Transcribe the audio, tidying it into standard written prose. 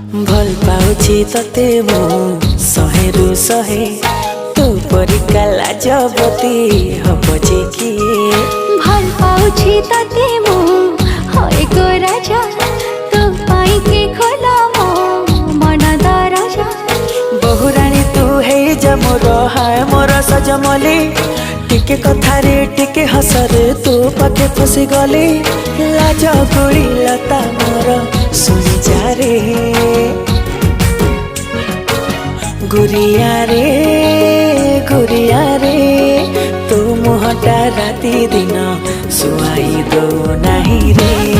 भल पाउछि तते मु शहेरु शहे तू परिका लाजवती हब जे किए भल पाउछि तते मु होय गो राजा तू पाई के खोला मो मन दरजा बहुराणी तू हे जा मोर हाय मोर सजमली टिके कथारे टिके हसरे तू पाखे फसी गली लाज गोड़ी लता मोर सुनी जा रे गुरिया रे तू मुहटा राती दिन सुआई दो नहीं रे।